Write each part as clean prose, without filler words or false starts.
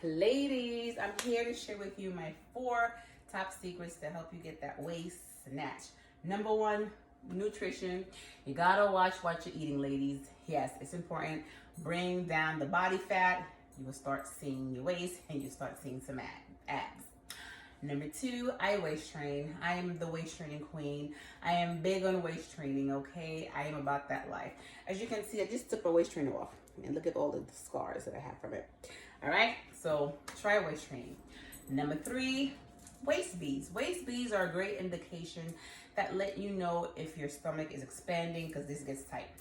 Ladies, I'm here to share with you my 4 top secrets to help you get that waist snatch. Number 1, nutrition. You gotta watch what you're eating, ladies. Yes, it's important. Bring down the body fat. You will start seeing your waist and you start seeing some abs. Number 2, I waist train. I am the waist training queen. I am big on waist training, okay? I am about that life. As you can see, I just took my waist trainer off. And look at all the scars that I have from it. All right, so try waist training. Number 3, waist beads. Waist beads are a great indication that let you know if your stomach is expanding because this gets tight.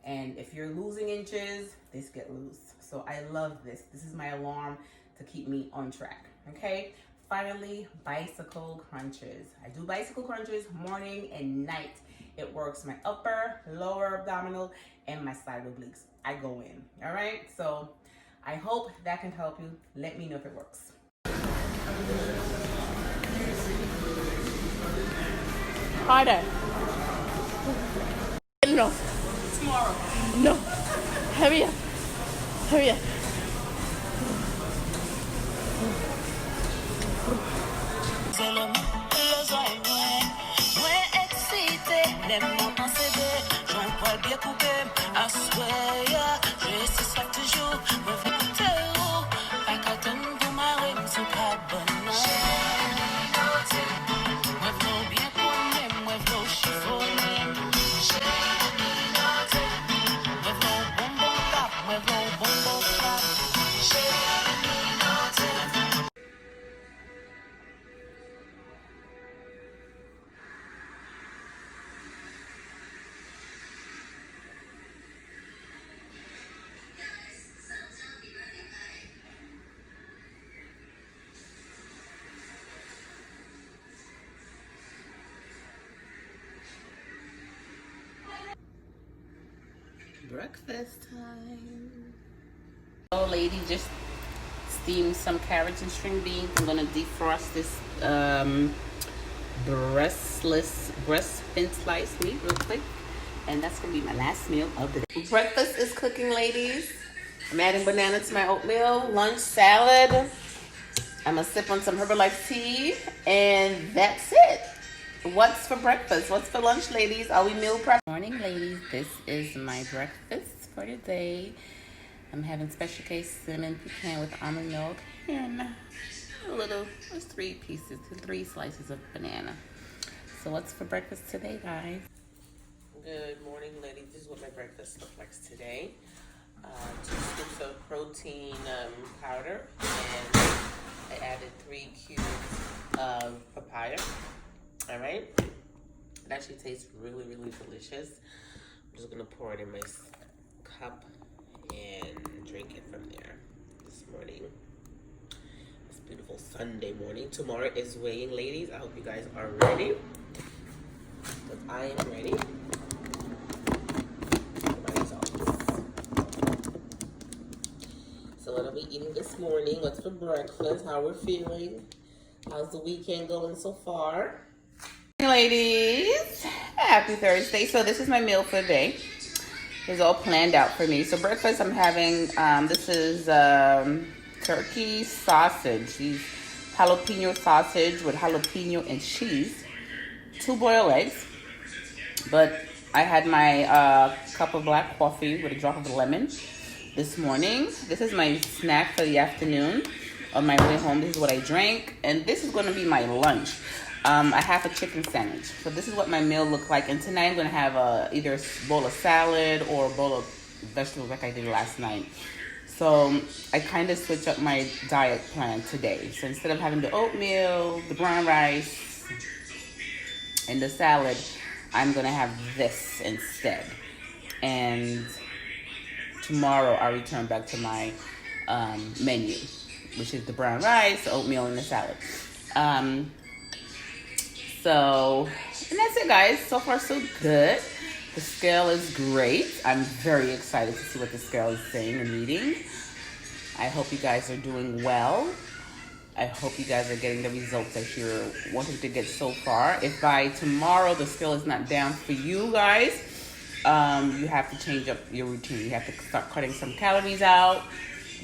And if you're losing inches, this get loose. So I love this. This is my alarm to keep me on track, okay? Finally, bicycle crunches. I do bicycle crunches morning and night. It works my upper, lower abdominal, and my side obliques. I go in, all right? So I hope that can help you. Let me know if it works. Harder. No. Tomorrow. No. Hurry up. Hurry up. Breakfast time. So ladies, just steam some carrots and string beans. I'm gonna defrost this breast thin slice meat real quick, and that's gonna be my last meal of the day. Breakfast is cooking, ladies. I'm adding banana to my oatmeal, lunch salad. I'm gonna sip on some Herbalife tea, and that's it. What's for breakfast? What's for lunch, ladies? Are we meal prep? Morning, ladies. This is my breakfast for today. I'm having special case cinnamon pecan with almond milk and there's 3 slices of banana. So what's for breakfast today, guys? Good morning, ladies. This is what my breakfast looks like today. 2 scoops of protein powder, and I added 3 cubes of papaya. All right, it actually tastes really, really delicious. I'm just gonna pour it in my cup and drink it from there this morning. It's a beautiful Sunday morning. Tomorrow is weighing, ladies. I hope you guys are ready, because I am ready for my results. So what are we eating this morning? What's for breakfast? How we're feeling? How's the weekend going so far? Ladies, happy Thursday. So this is my meal for the day. It's all planned out for me. So breakfast, I'm having this is turkey sausage. These jalapeno sausage with jalapeno and cheese. 2 boiled eggs. But I had my cup of black coffee with a drop of lemon this morning. This is my snack for the afternoon. On my way home, this is what I drank, and this is going to be my lunch. I have a chicken sandwich. So this is what my meal looked like. And tonight I'm going to have either a bowl of salad or a bowl of vegetables like I did last night. So I kind of switch up my diet plan today. So instead of having the oatmeal, the brown rice, and the salad, I'm going to have this instead. And tomorrow I'll return back to my menu, which is the brown rice, the oatmeal, and the salad. So, and that's it, guys. So far, so good. The scale is great. I'm very excited to see what the scale is saying and reading. I hope you guys are doing well. I hope you guys are getting the results that you're wanting to get so far. If by tomorrow the scale is not down for you guys, you have to change up your routine. You have to start cutting some calories out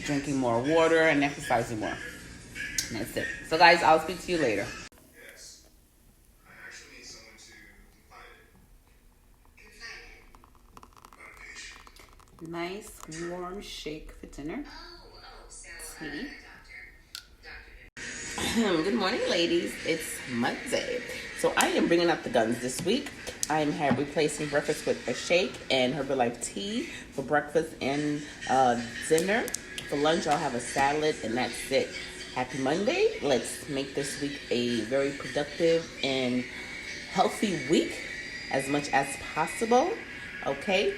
drinking more water and exercising more. And that's it. So guys, I'll speak to you later. Nice warm shake for dinner. Tea. Good morning, ladies. It's Monday. So I am bringing up the guns this week. I am replacing breakfast with a shake and Herbalife tea for breakfast and dinner. For lunch, I'll have a salad, and that's it. Happy Monday. Let's make this week a very productive and healthy week as much as possible. Okay?